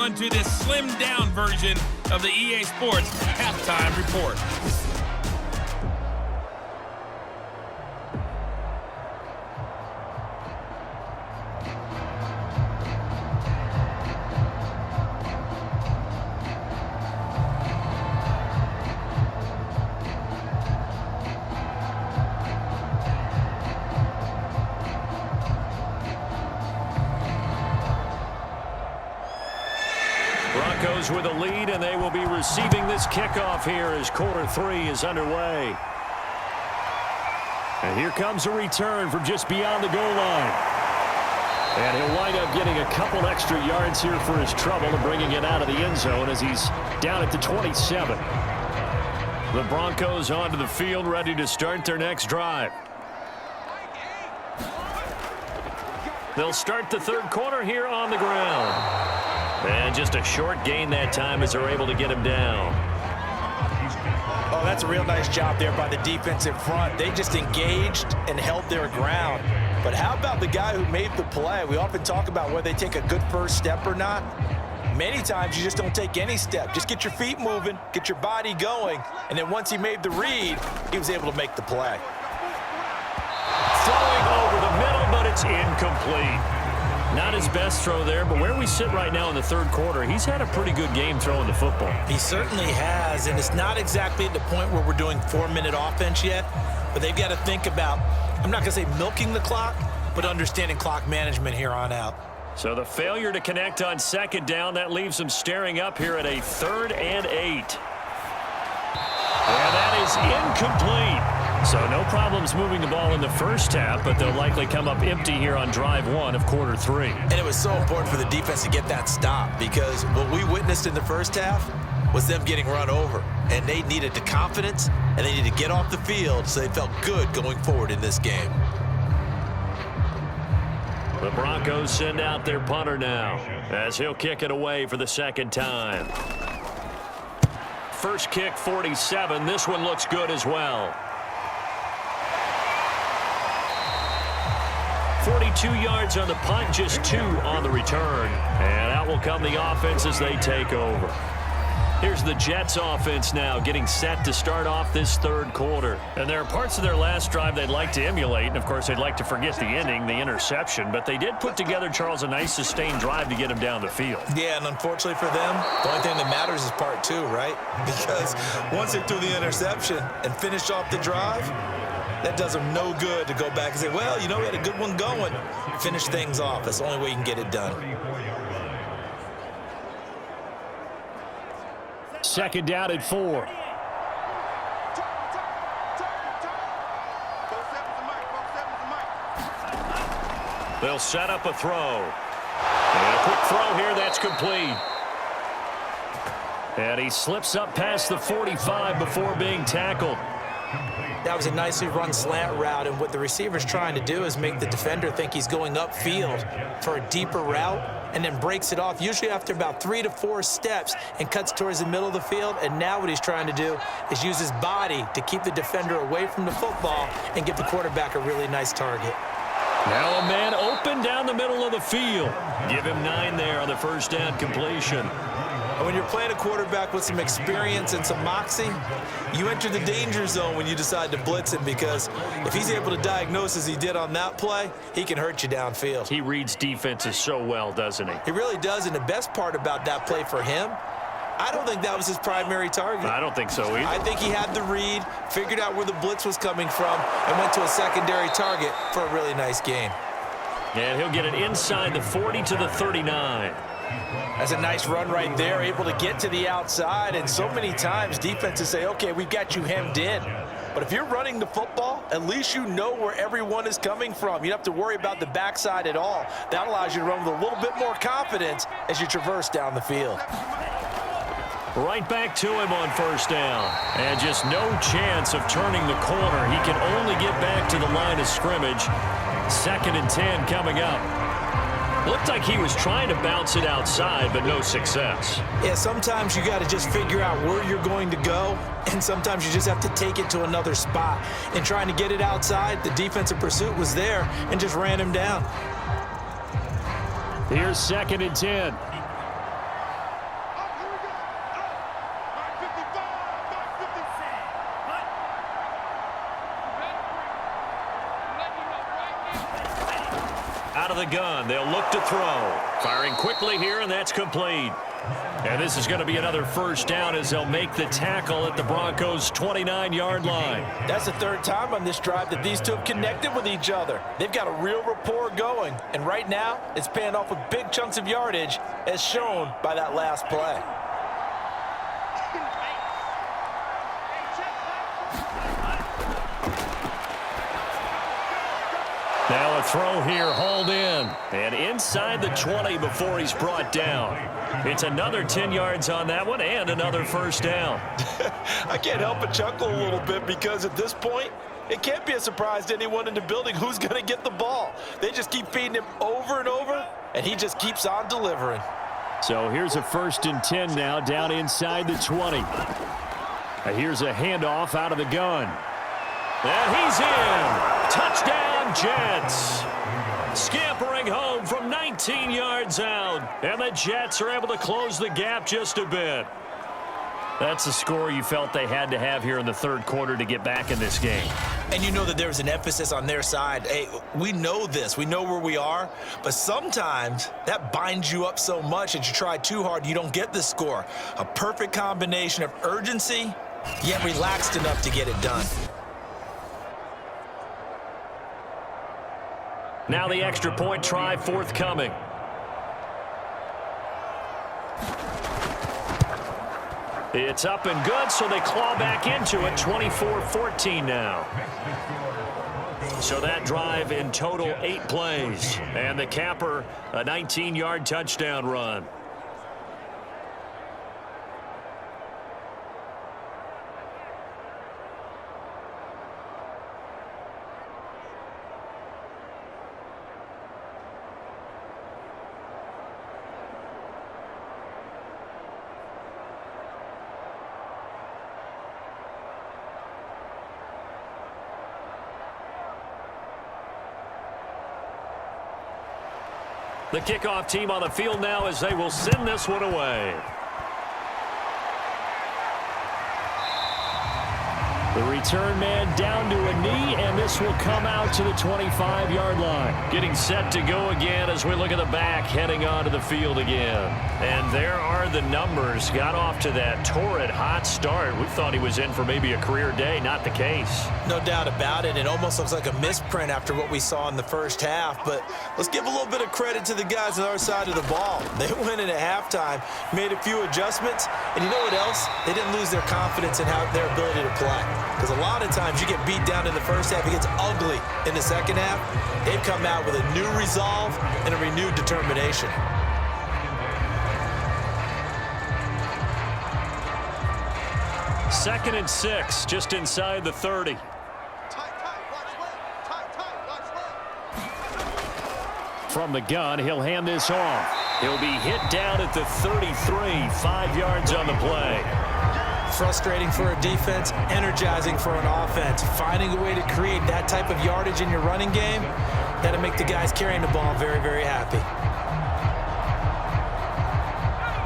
To this slimmed-down version of the EA Sports Halftime Report. Broncos with a lead, and they will be receiving this kickoff here as quarter 3 is underway. And here comes a return from just beyond the goal line. And he'll wind up getting a couple extra yards here for his trouble and bringing it out of the end zone as he's down at the 27. The Broncos onto the field, ready to start their next drive. They'll start the third quarter here on the ground. And just a short gain that time as they're able to get him down. Oh, that's a real nice job there by the defensive front. They just engaged and held their ground. But how about the guy who made the play? We often talk about whether they take a good first step or not. Many times you just don't take any step. Just get your feet moving, get your body going, and then once he made the read, he was able to make the play. Throwing over the middle, but it's incomplete. Not his best throw there, but where we sit right now in the third quarter, he's had a pretty good game throwing the football. He certainly has, and it's not exactly at the point where we're doing 4-minute offense yet, but they've got to think about, I'm not going to say milking the clock, but understanding clock management here on out. So the failure to connect on second down, that leaves them staring up here at a 3rd and 8. And that is incomplete. So no problems moving the ball in the first half, but they'll likely come up empty here on drive 1 of quarter 3. And it was so important for the defense to get that stop because what we witnessed in the first half was them getting run over. And they needed the confidence, and they needed to get off the field so they felt good going forward in this game. The Broncos send out their punter now as he'll kick it away for the second time. First kick, 47. This one looks good as well. 42 yards on the punt, just 2 on the return. And out will come the offense as they take over. Here's the Jets offense now getting set to start off this third quarter. And there are parts of their last drive they'd like to emulate. And, of course, they'd like to forget the ending, the interception. But they did put together, Charles, a nice sustained drive to get him down the field. Yeah, and unfortunately for them, the only thing that matters is part 2, right? Because once they threw the interception and finished off the drive, that does them no good to go back and say, well, you know, we had a good one going. Finish things off. That's the only way you can get it done. Second down at 4. They'll set up a throw. And a quick throw here, that's complete. And he slips up past the 45 before being tackled. That was a nicely run slant route, and what the receiver's trying to do is make the defender think he's going upfield for a deeper route and then breaks it off, usually after about 3 to 4 steps, and cuts towards the middle of the field. And now what he's trying to do is use his body to keep the defender away from the football and give the quarterback a really nice target. Now a man open down the middle of the field. Give him 9 there on the first down completion. When you're playing a quarterback with some experience and some moxie, you enter the danger zone when you decide to blitz him, because if he's able to diagnose as he did on that play, he can hurt you downfield. He reads defenses so well, doesn't he? He really does, and the best part about that play for him, I don't think that was his primary target. I don't think so either. I think he had the read, figured out where the blitz was coming from, and went to a secondary target for a really nice gain. And he'll get it inside the 40 to the 39. That's a nice run right there, able to get to the outside. And so many times defenses say, okay, we've got you hemmed in. But if you're running the football, at least you know where everyone is coming from. You don't have to worry about the backside at all. That allows you to run with a little bit more confidence as you traverse down the field. Right back to him on first down. And just no chance of turning the corner. He can only get back to the line of scrimmage. 2nd and 10 coming up. Looked like he was trying to bounce it outside, but no success. Yeah, sometimes you got to just figure out where you're going to go, and sometimes you just have to take it to another spot. And trying to get it outside, the defensive pursuit was there and just ran him down. Here's 2nd and 10. out of the gun. They'll look to throw. Firing quickly here, and that's complete. And this is going to be another first down as they'll make the tackle at the Broncos' 29-yard line. That's the third time on this drive that these two have connected with each other. They've got a real rapport going, and right now it's paying off with big chunks of yardage as shown by that last play. Now a throw here hauled in and inside the 20 before he's brought down. It's another 10 yards on that one and another first down. I can't help but chuckle a little bit because at this point, it can't be a surprise to anyone in the building who's going to get the ball. They just keep feeding him over and over, and he just keeps on delivering. So here's a 1st and 10 now down inside the 20. And here's a handoff out of the gun. And he's in. Touchdown, Jets. Scampering home from 19 yards out. And the Jets are able to close the gap just a bit. That's the score you felt they had to have here in the third quarter to get back in this game. And you know that there's an emphasis on their side. Hey, we know this. We know where we are. But sometimes that binds you up so much that you try too hard, you don't get the score. A perfect combination of urgency, yet relaxed enough to get it done. Now the extra point try forthcoming. It's up and good, so they claw back into it. 24-14 now. So that drive in total 8 plays. And the capper, a 19-yard touchdown run. The kickoff team on the field now as they will send this one away. The return man down to a knee, and this will come out to the 25-yard line. Getting set to go again as we look at the back, heading onto the field again. And there are the numbers. Got off to that torrid hot start. We thought he was in for maybe a career day. Not the case. No doubt about it. It almost looks like a misprint after what we saw in the first half. But let's give a little bit of credit to the guys on our side of the ball. They went in at halftime, made a few adjustments, and you know what else? They didn't lose their confidence in their ability to play. Because a lot of times you get beat down in the first half, it gets ugly in the second half. They've come out with a new resolve and a renewed determination. Second and 6, just inside the 30. From the gun, he'll hand this off. He'll be hit down at the 33, 5 yards on the play. Frustrating for a defense, energizing for an offense. Finding a way to create that type of yardage in your running game, that'll make the guys carrying the ball very, very happy.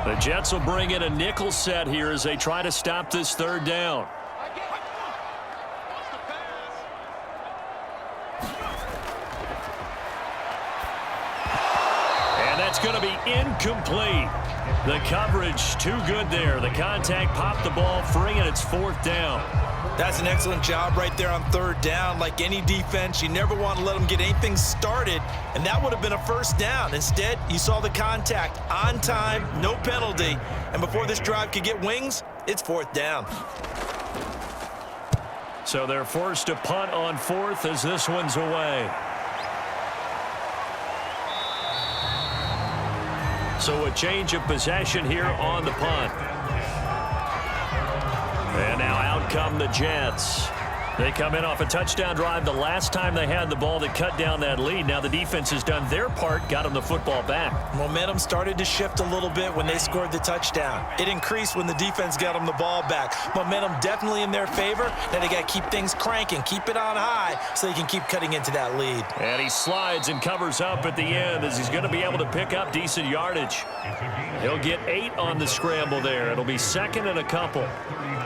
The Jets will bring in a nickel set here as they try to stop this third down. And that's going to be incomplete. The coverage too good there. The contact popped the ball free, and it's 4th down. That's an excellent job right there on 3rd down. Like any defense, you never want to let them get anything started, and that would have been a 1st down. Instead, you saw the contact on time, no penalty, and before this drive could get wings, it's 4th down. So they're forced to punt on 4th as this one's away. So a change of possession here on the punt. And now out come the Jets. They come in off a touchdown drive the last time they had the ball that cut down that lead. Now the defense has done their part, got them the football back. Momentum started to shift a little bit when they scored the touchdown. It increased when the defense got them the ball back. Momentum definitely in their favor. Now they got to keep things cranking, keep it on high so they can keep cutting into that lead. And he slides and covers up at the end as he's going to be able to pick up decent yardage. He'll get 8 on the scramble there. It'll be 2nd and a couple.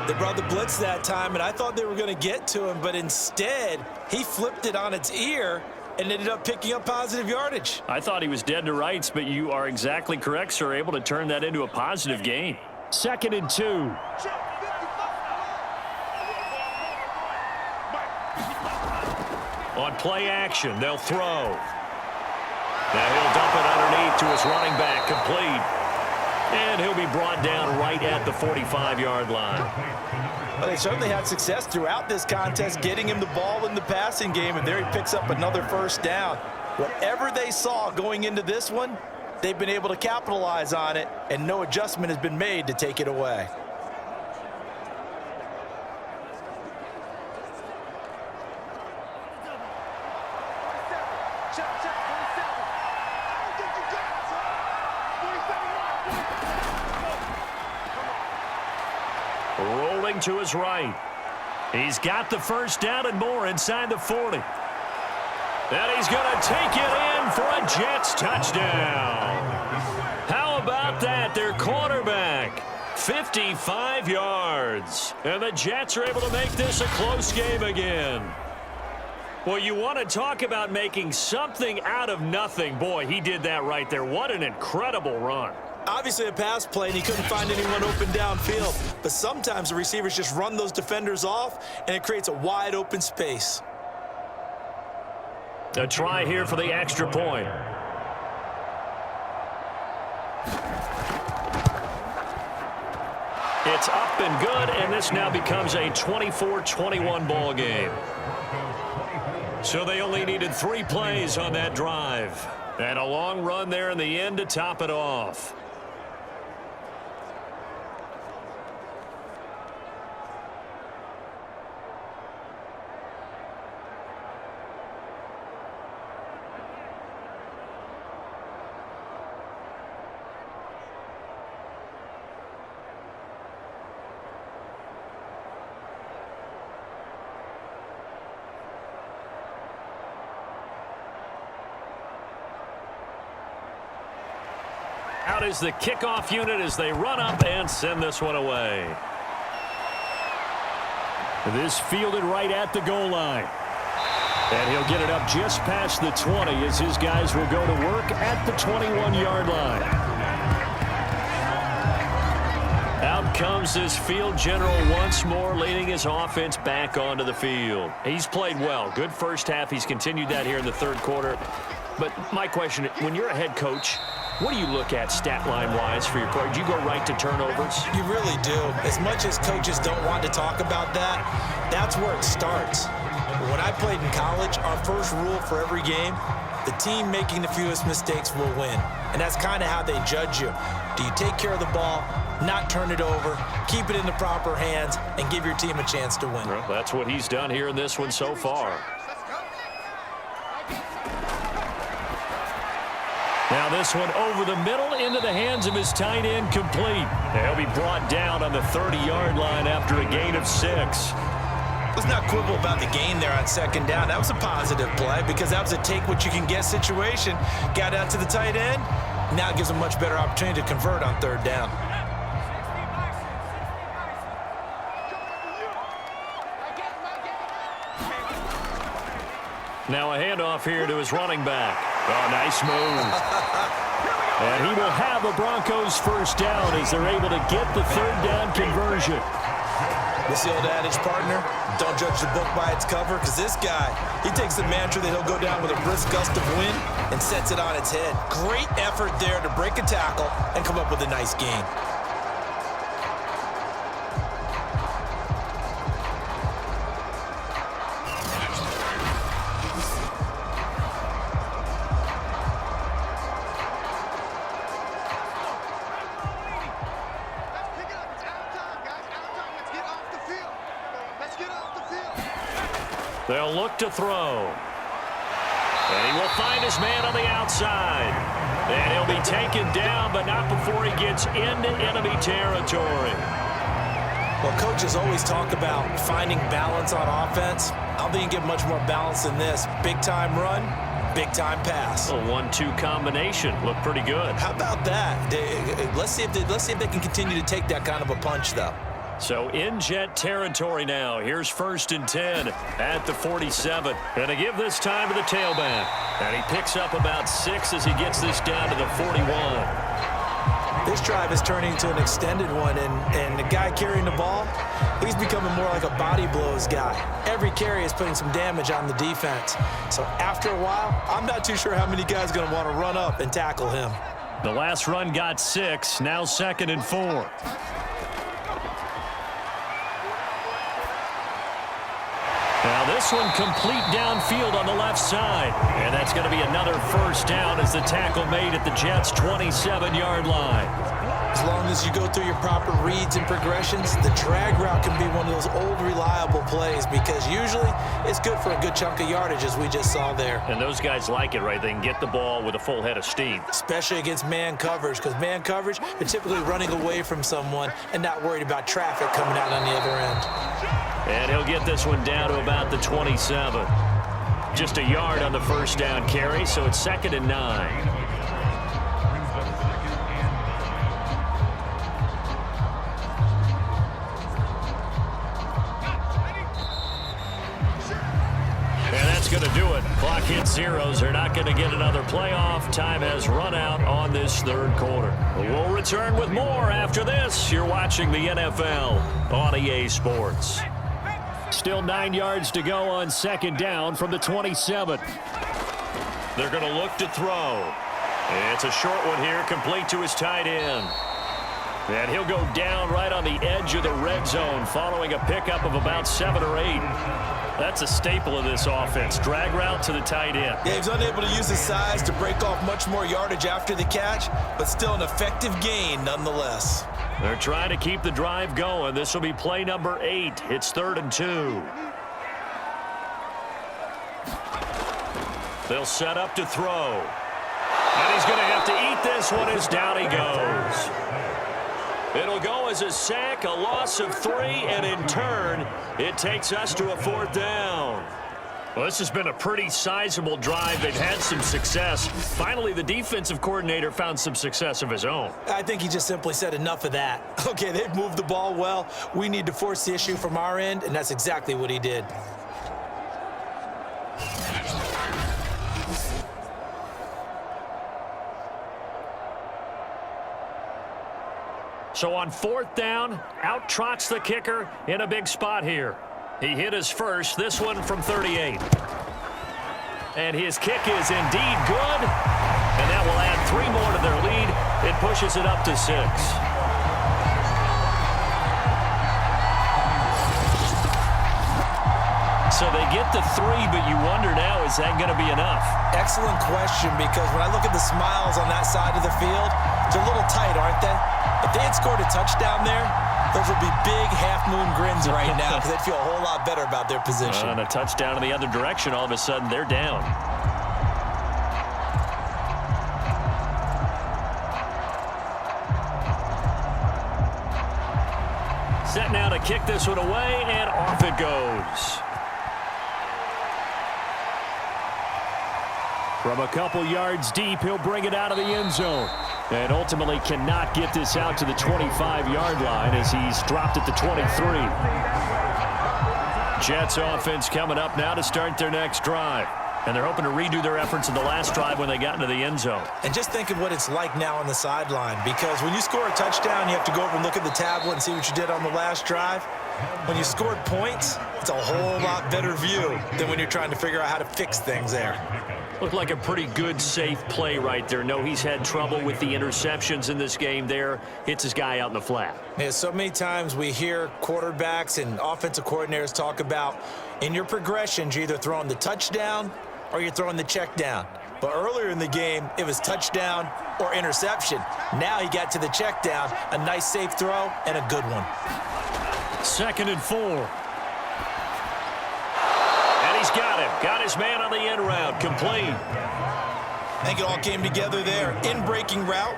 They brought the blitz that time, and I thought they were going to get to him, but instead, he flipped it on its ear and ended up picking up positive yardage. I thought he was dead to rights, but you are exactly correct, sir. Able to turn that into a positive gain. 2nd and 2. On play action, they'll throw. Now he'll dump it underneath to his running back, complete. And he'll be brought down right at the 45-yard line. Well, they certainly had success throughout this contest, getting him the ball in the passing game, and there he picks up another first down. Whatever they saw going into this one, they've been able to capitalize on it, and no adjustment has been made to take it away. Rolling to his right. He's got the first down and more inside the 40. And he's going to take it in for a Jets touchdown. How about that? Their quarterback, 55 yards. And the Jets are able to make this a close game again. Well, you want to talk about making something out of nothing. Boy, he did that right there. What an incredible run. Obviously a pass play, and he couldn't find anyone open downfield. But sometimes the receivers just run those defenders off, and it creates a wide open space. A try here for the extra point. It's up and good, and this now becomes a 24-21 ball game. So they only needed 3 plays on that drive. And a long run there in the end to top it off. Out is the kickoff unit as they run up and send this one away. This fielded right at the goal line. And he'll get it up just past the 20 as his guys will go to work at the 21-yard line. Out comes this field general once more, leading his offense back onto the field. He's played well. Good first half. He's continued that here in the third quarter. But my question, when you're a head coach, what do you look at stat line-wise for your play? Do you go right to turnovers? You really do. As much as coaches don't want to talk about that, that's where it starts. When I played in college, our first rule for every game, the team making the fewest mistakes will win. And that's kind of how they judge you. Do you take care of the ball, not turn it over, keep it in the proper hands, and give your team a chance to win? Well, that's what he's done here in this one so far. Now this one over the middle into the hands of his tight end, complete. He'll be brought down on the 30-yard line after a gain of 6. Let's not quibble about the gain there on second down. That was a positive play because that was a take-what-you-can-get situation. Got out to the tight end. Now it gives him a much better opportunity to convert on third down. Now a handoff here to his running back. Oh, nice move. And he will have the Broncos first down as they're able to get the third down conversion. This the old adage, partner, don't judge the book by its cover, because this guy, he takes the mantra that he'll go down with a brisk gust of wind and sets it on its head. Great effort there to break a tackle and come up with a nice gain. They'll look to throw. And he will find his man on the outside. And he'll be taken down, but not before he gets into enemy territory. Well, coaches always talk about finding balance on offense. I don't think you can get much more balance than this. Big-time run, big-time pass. A 1-2 combination. Looked pretty good. How about that? Let's see if they can continue to take that kind of a punch, though. So in Jet territory now. Here's 1st and 10 at the 47. And to give this time to the tailback. And he picks up about 6 as he gets this down to the 41. This drive is turning into an extended one, and the guy carrying the ball, he's becoming more like a body blows guy. Every carry is putting some damage on the defense. So after a while, I'm not too sure how many guys are going to want to run up and tackle him. The last run got 6, now 2nd and 4. Now this one complete downfield on the left side. And that's going to be another 1st down as the tackle made at the Jets' 27-yard line. As long as you go through your proper reads and progressions, the drag route can be one of those old reliable plays because usually it's good for a good chunk of yardage as we just saw there. And those guys like it, right? They can get the ball with a full head of steam. Especially against man coverage, because man coverage, they're typically running away from someone and not worried about traffic coming out on the other end. And he'll get this one down to about the 27. Just a yard on the 1st down carry, so it's 2nd and 9. Going to do it. Clock hits zeros. They're not going to get another playoff. Time has run out on this 3rd quarter. We'll return with more after this. You're watching the NFL on EA Sports. Still 9 yards to go on 2nd down from the 27. They're going to look to throw. It's a short one here, complete to his tight end. And he'll go down right on the edge of the red zone following a pickup of about 7 or 8. That's a staple of this offense. Drag route to the tight end. Yeah, he's unable to use his size to break off much more yardage after the catch, but still an effective gain nonetheless. They're trying to keep the drive going. This will be play number 8. It's 3rd and 2. They'll set up to throw. And he's going to have to eat this one as down he goes. It'll go as a sack, a loss of 3, and in turn, it takes us to a 4th down. Well, this has been a pretty sizable drive. They've had some success. Finally, the defensive coordinator found some success of his own. I think he just simply said enough of that. Okay, they've moved the ball well. We need to force the issue from our end, and that's exactly what he did. So on 4th down, out trots the kicker in a big spot here. He hit his first, this one from 38. And his kick is indeed good. And that will add 3 more to their lead. It pushes it up to 6. So they get to 3, but you wonder now, is that going to be enough? Excellent question, because when I look at the smiles on that side of the field, they're a little tight, aren't they? If they had scored a touchdown there, those would be big half-moon grins right now because they'd feel a whole lot better about their position. And a touchdown in the other direction, all of a sudden they're down. Set now to kick this one away, and off it goes. From a couple yards deep, he'll bring it out of the end zone. And ultimately cannot get this out to the 25-yard line as he's dropped at the 23. Jets offense coming up now to start their next drive. And they're hoping to redo their efforts in the last drive when they got into the end zone. And just think of what it's like now on the sideline, because when you score a touchdown, you have to go over and look at the tablet and see what you did on the last drive. When you scored points, it's a whole lot better view than when you're trying to figure out how to fix things there. Looked like a pretty good, safe play right there. No, he's had trouble with the interceptions in this game there. Hits his guy out in the flat. Yeah, so many times we hear quarterbacks and offensive coordinators talk about in your progressions, you're either throwing the touchdown or you're throwing the check down. But earlier in the game, it was touchdown or interception. Now he got to the check down, a nice safe throw and a good one. 2nd and 4. He's got him. Got his man on the end route. Complete. I think it all came together there. In-breaking route.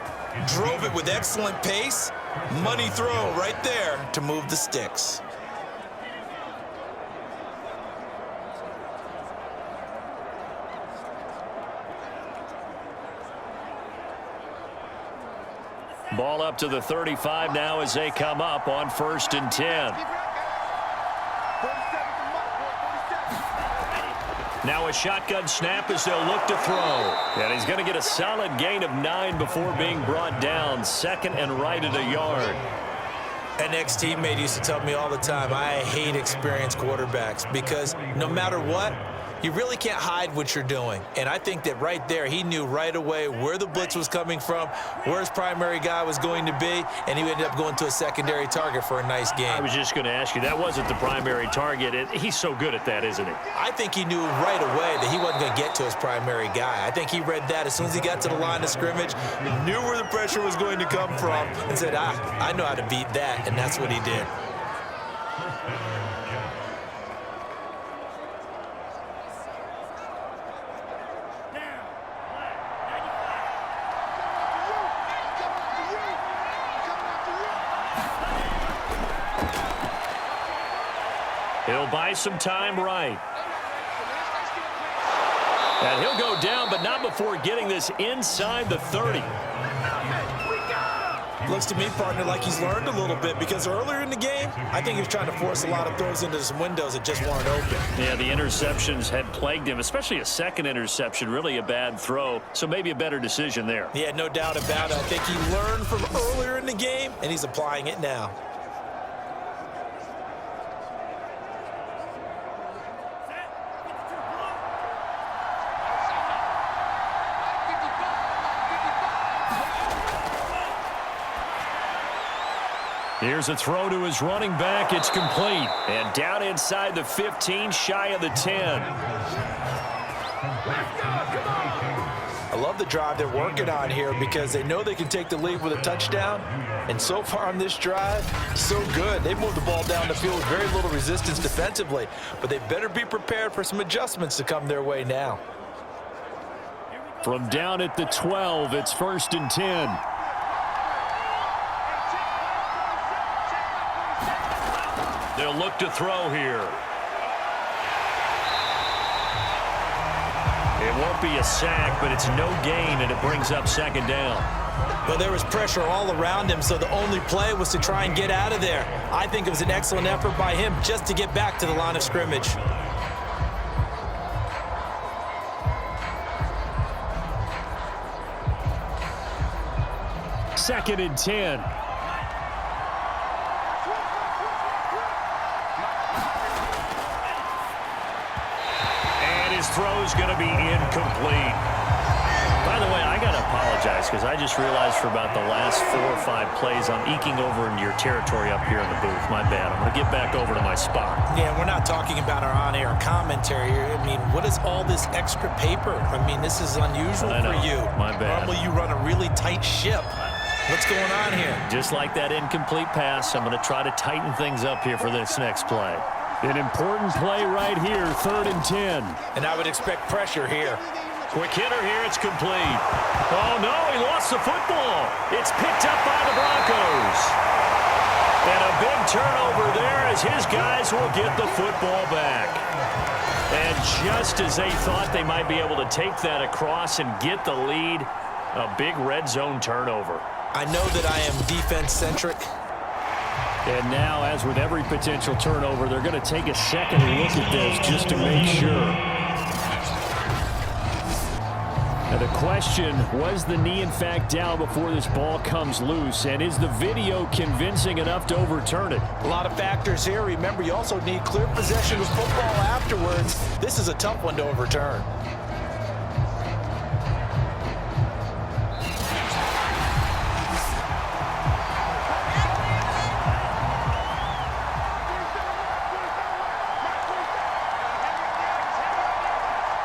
Drove it with excellent pace. Money throw right there to move the sticks. Ball up to the 35 now as they come up on 1st and 10. Now a shotgun snap as they'll look to throw. And he's going to get a solid gain of 9 before being brought down. 2nd and right at a yard. An ex-teammate used to tell me all the time, I hate experienced quarterbacks because no matter what, you really can't hide what you're doing. And I think that right there, he knew right away where the blitz was coming from, where his primary guy was going to be, and he ended up going to a secondary target for a nice game. I was just going to ask you, that wasn't the primary target. He's so good at that, isn't he? I think he knew right away that he wasn't going to get to his primary guy. I think he read that as soon as he got to the line of scrimmage, knew where the pressure was going to come from, and said, I know how to beat that, and that's what he did. He'll buy some time right. And he'll go down, but not before getting this inside the 30. Looks to me, partner, like he's learned a little bit because earlier in the game, I think he was trying to force a lot of throws into some windows that just weren't open. Yeah, the interceptions had plagued him, especially a second interception, really a bad throw. So maybe a better decision there. Yeah, no doubt about it. I think he learned from earlier in the game, and he's applying it now. Here's a throw to his running back. It's complete. And down inside the 15, shy of the 10. I love the drive they're working on here because they know they can take the lead with a touchdown. And so far on this drive, so good. They've moved the ball down the field with very little resistance defensively. But they better be prepared for some adjustments to come their way now. From down at the 12, it's 1st and 10. They'll look to throw here. It won't be a sack, but it's no gain, and it brings up 2nd down. Well, there was pressure all around him, so the only play was to try and get out of there. I think it was an excellent effort by him just to get back to the line of scrimmage. Second and 10. His throw is going to be incomplete. By the way, I got to apologize because I just realized for about the last 4 or 5 plays I'm eking over into your territory up here in the booth. My bad. I'm going to get back over to my spot. Yeah, we're not talking about our on-air commentary here. I mean, what is all this extra paper? I mean, this is unusual for you. My bad. Normally you run a really tight ship. What's going on here? Just like that incomplete pass, I'm going to try to tighten things up here for this next play. An important play right here, 3rd and 10. And I would expect pressure here. Quick hitter here, it's complete. Oh, no, he lost the football. It's picked up by the Broncos. And a big turnover there as his guys will get the football back. And just as they thought they might be able to take that across and get the lead, a big red zone turnover. I know that I am defense-centric. And now, as with every potential turnover, they're going to take a second look at this just to make sure. Now the question, was the knee in fact down before this ball comes loose? And is the video convincing enough to overturn it? A lot of factors here. Remember, you also need clear possession of football afterwards. This is a tough one to overturn.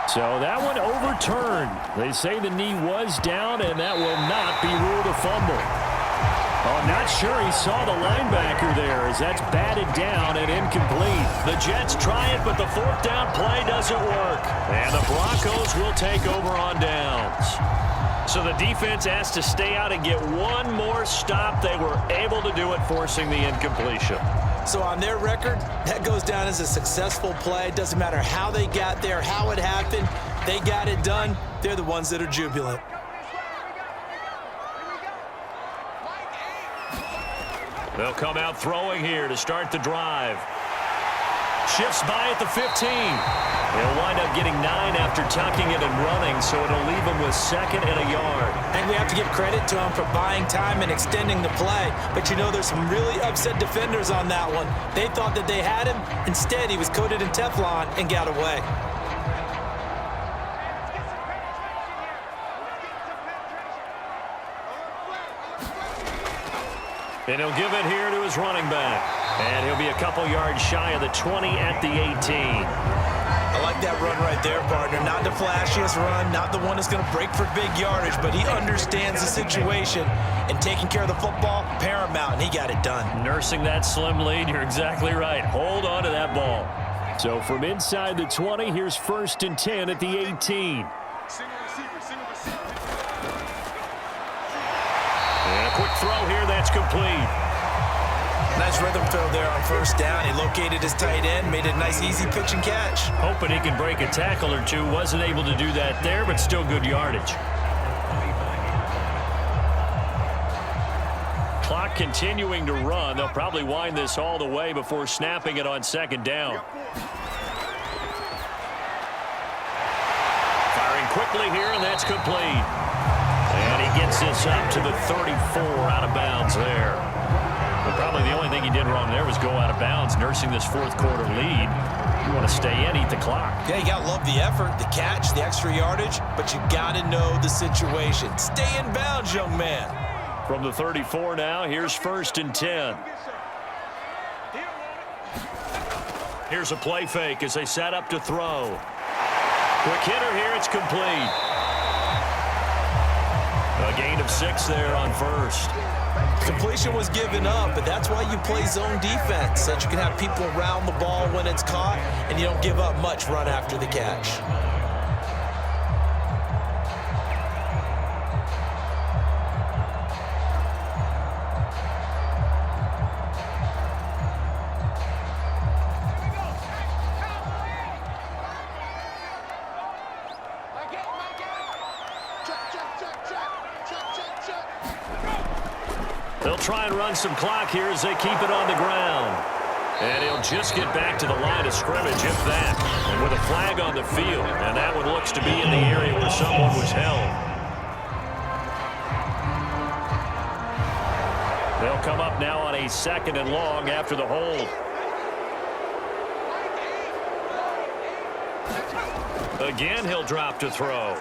So that one overturned. They say the knee was down, and that will not be ruled a fumble. Oh, I'm not sure he saw the linebacker there as that's batted down and incomplete. The Jets try it, but the 4th down play doesn't work. And the Broncos will take over on downs. So the defense asked to stay out and get one more stop. They were able to do it, forcing the incompletion. So on their record, that goes down as a successful play. Doesn't matter how they got there, how it happened. They got it done. They're the ones that are jubilant. They'll come out throwing here to start the drive. Shifts by at the 15. He'll wind up getting 9 after tucking it and running, so it'll leave him with 2nd and a yard. I think we have to give credit to him for buying time and extending the play. But, you know, there's some really upset defenders on that one. They thought that they had him. Instead, he was coated in Teflon and got away. And he'll give it here to his running back. And he'll be a couple yards shy of the 20 at the 18. I like that run right there, partner. Not the flashiest run, not the one that's going to break for big yardage, but he understands the situation, and taking care of the football, paramount, and he got it done. Nursing that slim lead, you're exactly right. Hold on to that ball. So from inside the 20, here's 1st and 10 at the 18. And a quick throw here, that's complete. Nice rhythm throw there on 1st down. He located his tight end, made a nice easy pitch and catch. Hoping he can break a tackle or two. Wasn't able to do that there, but still good yardage. Clock continuing to run. They'll probably wind this all the way before snapping it on 2nd down. Firing quickly here, and that's complete. And he gets this up to the 34 out of bounds there. But probably the only thing he did wrong there was go out of bounds, nursing this 4th quarter lead. You want to stay in, eat the clock. Yeah, you got to love the effort, the catch, the extra yardage, but you got to know the situation. Stay in bounds, young man. From the 34 now, here's 1st and 10. Here's a play fake as they set up to throw. Quick hitter here, it's complete. A gain of 6 there on 1st. Completion was given up, but that's why you play zone defense, so that you can have people around the ball when it's caught, and you don't give up much run after the catch. They'll try and run some clock here as they keep it on the ground. And he'll just get back to the line of scrimmage, if that. And with a flag on the field, and that one looks to be in the area where someone was held. They'll come up now on a 2nd and long after the hold. Again, he'll drop to throw.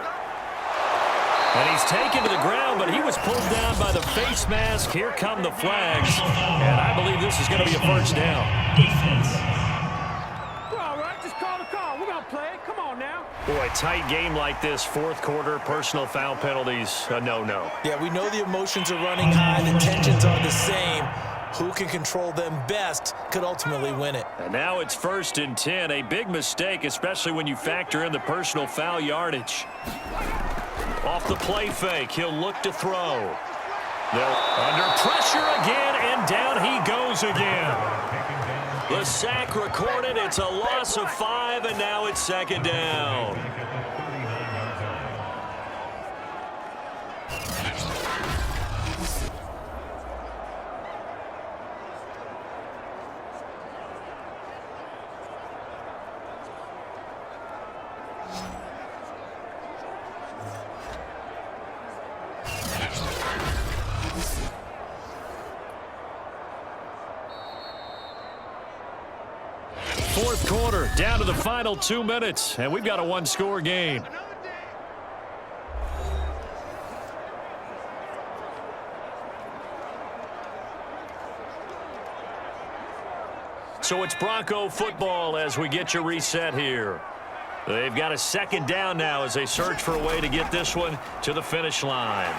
And he's taken to the ground, but he was pulled down by the face mask. Here come the flags. And I believe this is going to be a 1st down. Defense. We're all right. Just call the call. We're going to play it. Come on now. Boy, tight game like this, 4th quarter, personal foul penalties, a no-no. Yeah, we know the emotions are running high. The tensions are the same. Who can control them best could ultimately win it. And now it's 1st and 10. A big mistake, especially when you factor in the personal foul yardage. Off the play fake, he'll look to throw. They'll under pressure again, and down he goes again. The sack recorded. It's a loss of 5, and now it's 2nd down. Fourth quarter, down to the final 2 minutes, and we've got a 1-score game. So it's Bronco football as we get you reset here. They've got a 2nd down now as they search for a way to get this one to the finish line.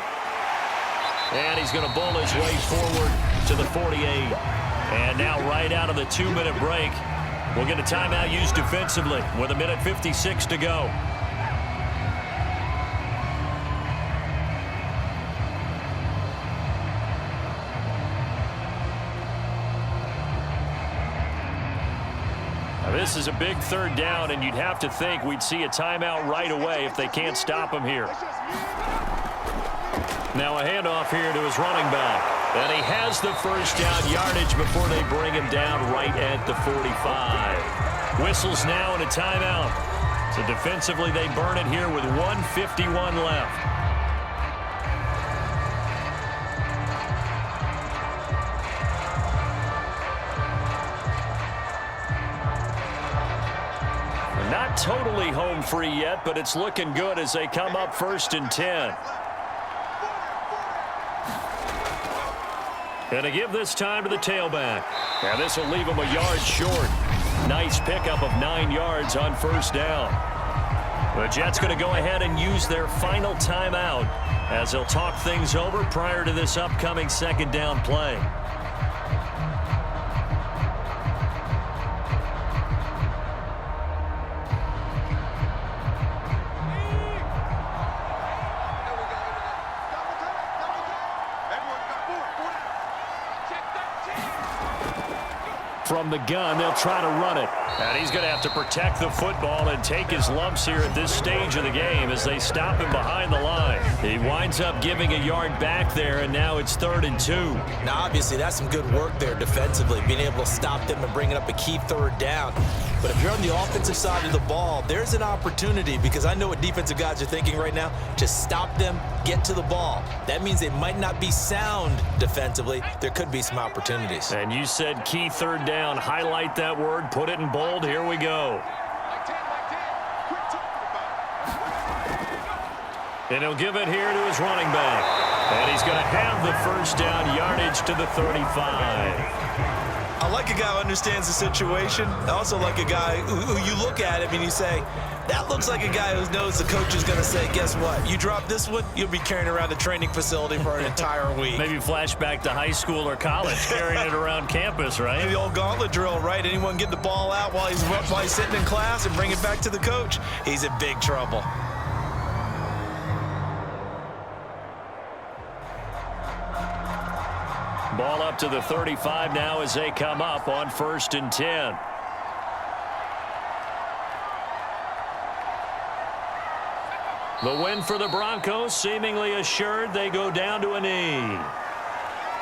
And he's going to bowl his way forward to the 48. And now right out of the 2-minute break, we'll get a timeout used defensively with 1:56 to go. Now this is a big 3rd down, and you'd have to think we'd see a timeout right away if they can't stop him here. Now a handoff here to his running back. And he has the first down yardage before they bring him down right at the 45. Whistles now and a timeout. So defensively they burn it here with 1:51 left. Not totally home free yet, but it's looking good as they come up 1st and 10. And to give this time to the tailback. And this will leave him a yard short. Nice pickup of 9 yards on 1st down. The Jets going to go ahead and use their final timeout as they'll talk things over prior to this upcoming 2nd down play. From the gun, they'll try to run it. And he's going to have to protect the football and take his lumps here at this stage of the game as they stop him behind the line. He winds up giving a yard back there, and now it's 3rd and 2. Now, obviously, that's some good work there defensively, being able to stop them and bringing up a key 3rd down. But if you're on the offensive side of the ball, there's an opportunity, because I know what defensive guys are thinking right now. Just stop them, get to the ball. That means they might not be sound defensively. There could be some opportunities. And you said key 3rd down. Highlight that word. Put it in bold. Here we go. And he'll give it here to his running back. And he's going to have the 1st down yardage to the 35. I like a guy who understands the situation. I also like a guy who you look at him and you say, that looks like a guy who knows the coach is going to say, guess what? You drop this one, you'll be carrying around the training facility for an entire week. Maybe flashback to high school or college, carrying it around campus, right? The old gauntlet drill, right? Anyone get the ball out while he's sitting in class and bring it back to the coach? He's in big trouble. Ball up to the 35 now as they come up on 1st and 10. The win for the Broncos seemingly assured. They go down to a knee.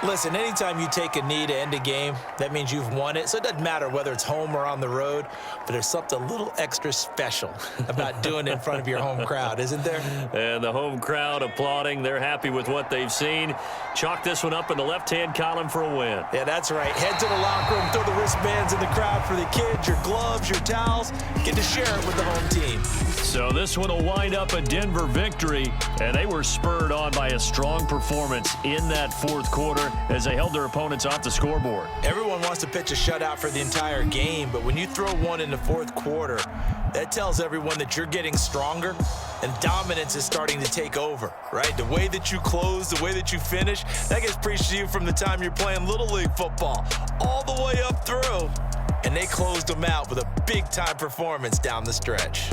Listen, anytime you take a knee to end a game, that means you've won it. So it doesn't matter whether it's home or on the road, but there's something a little extra special about doing it in front of your home crowd, isn't there? And the home crowd applauding. They're happy with what they've seen. Chalk this one up in the left-hand column for a win. Yeah, that's right. Head to the locker room, throw the wristbands in the crowd for the kids, your gloves, your towels. Get to share it with the home team. So this one will wind up a Denver victory, and they were spurred on by a strong performance in that 4th quarter as they held their opponents off the scoreboard. Everyone wants to pitch a shutout for the entire game, but when you throw one in the 4th quarter, that tells everyone that you're getting stronger and dominance is starting to take over, right? The way that you close, the way that you finish, that gets preached to you from the time you're playing Little League football all the way up through, and they closed them out with a big-time performance down the stretch.